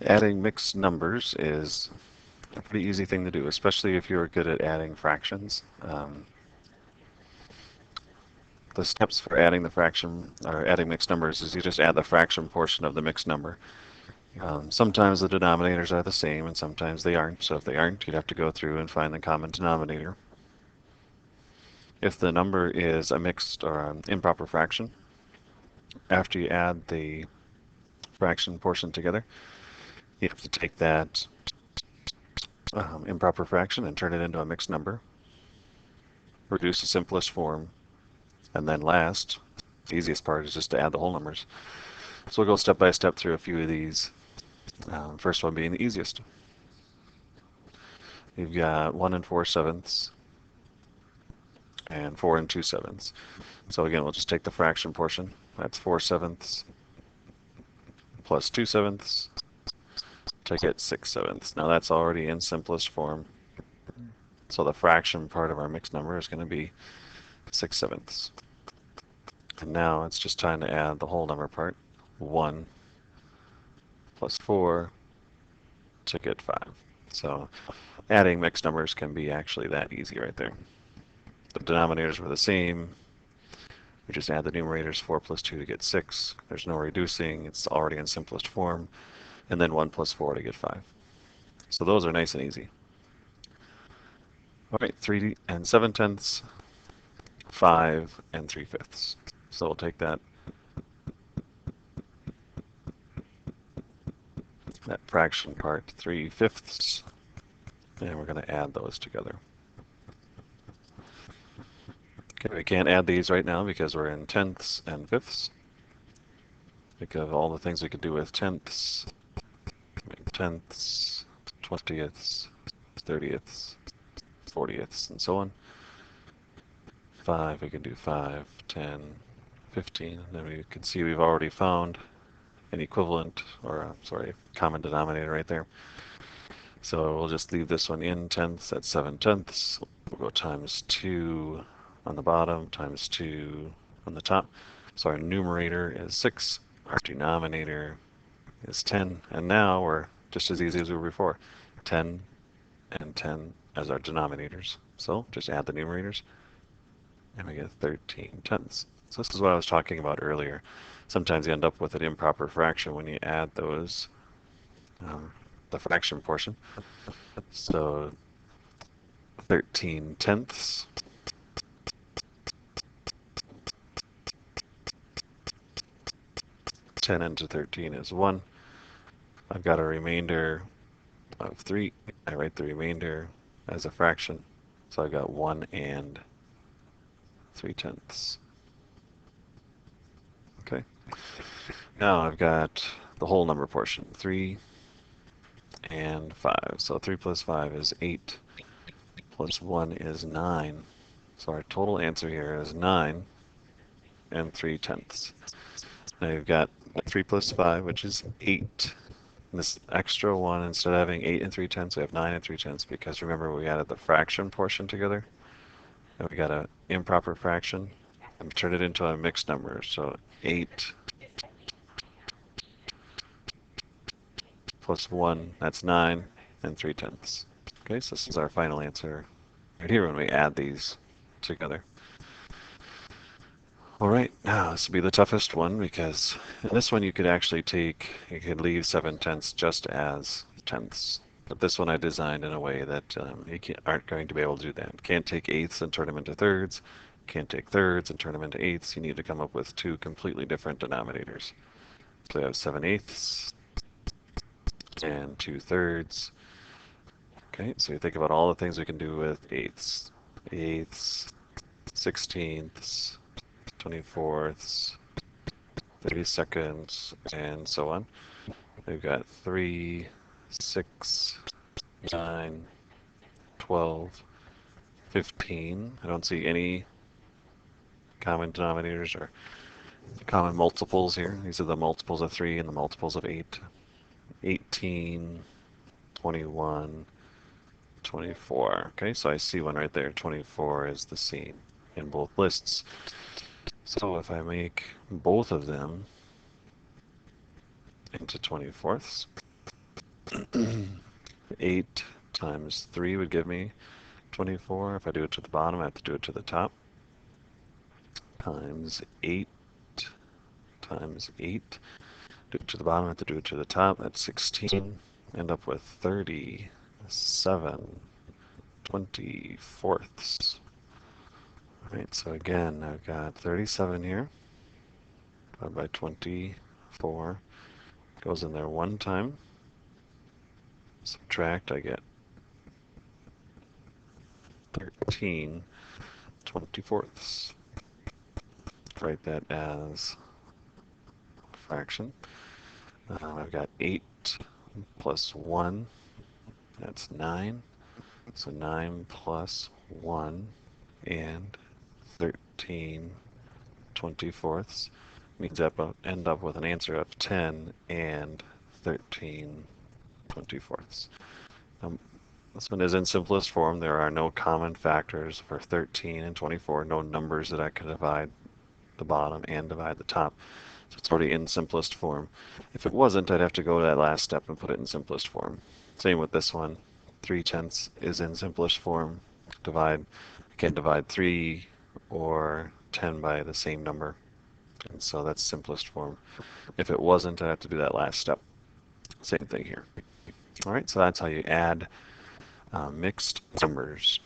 Adding mixed numbers is a pretty easy thing to do, especially if you're good at adding fractions. The steps for adding the fraction or adding mixed numbers is you just add the fraction portion of the mixed number. Sometimes the denominators are the same and sometimes they aren't. So if they aren't, you'd have to go through and find the common denominator. If the number is a mixed or an improper fraction, after you add the fraction portion together, you have to take that improper fraction and turn it into a mixed number, reduce the simplest form, and then last, the easiest part is just to add the whole numbers. So we'll go step by step through a few of these. First one being the easiest. You've got 1 and 4 sevenths and 4 and 2 sevenths. So again, we'll just take the fraction portion. That's 4 sevenths plus 2 sevenths to get 6 sevenths. Now that's already in simplest form. So the fraction part of our mixed number is going to be 6 sevenths. And now it's just time to add the whole number part. 1 plus 4 to get 5. So adding mixed numbers can be actually that easy right there. The denominators were the same. We just add the numerators, 4 plus 2 to get 6. There's no reducing. It's already in simplest form. And then 1 plus 4 to get 5. So those are nice and easy. All right, 3 and 7 tenths, 5 and 3 fifths. So we'll take that fraction part, 3 fifths, and we're going to add those together. Okay, we can't add these right now because we're in tenths and fifths. Think of all the things we could do with tenths. Tenths, 20ths, 30ths, 40ths, and so on. 5, we can do 5, 10, 15. And then we can see we've already found an equivalent, or sorry, common denominator right there. So we'll just leave this one in tenths at 7 tenths. We'll go times 2 on the bottom, times 2 on the top. So our numerator is 6, our denominator is 10, and now we're just as easy as we were before. 10 and 10 as our denominators. So just add the numerators, and we get 13 tenths. So this is what I was talking about earlier. Sometimes you end up with an improper fraction when you add those, the fraction portion. So 13 tenths. Ten into 13 is 1. I've got a remainder of 3. I write the remainder as a fraction. So I've got 1 and 3 tenths. Okay. Now I've got the whole number portion, 3 and 5. So 3 plus 5 is 8, plus 1 is 9. So our total answer here is 9 and 3 tenths. Now you've got 3 plus 5, which is 8. And this extra one, instead of having 8 and 3 tenths, we have 9 and 3 tenths, because remember we added the fraction portion together. And we got an improper fraction and turned it into a mixed number. So 8 plus 1, that's 9 and 3 tenths. Okay, so this is our final answer right here when we add these together. All right, now this will be the toughest one, because in this one you could leave 7 tenths just as tenths. But this one I designed in a way that you aren't going to be able to do that. Can't take eighths and turn them into thirds. Can't take thirds and turn them into eighths. You need to come up with 2 completely different denominators. So we have 7 eighths and 2 thirds. Okay, so you think about all the things we can do with eighths. Eighths, 16ths, 24ths, 32nds, and so on. We've got 3, 6, 9, 12, 15. I don't see any common denominators or common multiples here. These are the multiples of 3 and the multiples of 8. 18, 21, 24. Okay, so I see one right there. 24 is the same in both lists. So if I make both of them into 24ths, 8 times 3 would give me 24. If I do it to the bottom, I have to do it to the top. Times 8 times 8. Do it to the bottom, I have to do it to the top. That's 16. End up with 37 24ths. All right, so again, I've got 37 here, divided by 24. Goes in there one time. Subtract, I get 13 24ths. Write that as a fraction. I've got 8 plus 1, that's 9. So 9 plus 1 and 13 24ths means I end up with an answer of 10 and 13 24ths. This one is in simplest form. There are no common factors for 13 and 24, no numbers that I can divide the bottom and divide the top. So it's already in simplest form. If it wasn't, I'd have to go to that last step and put it in simplest form. Same with this one. 3/10 is in simplest form. I can't divide 3 or 10 by the same number. And so that's simplest form. If it wasn't, I'd have to do that last step. Same thing here. All right, so that's how you add mixed numbers.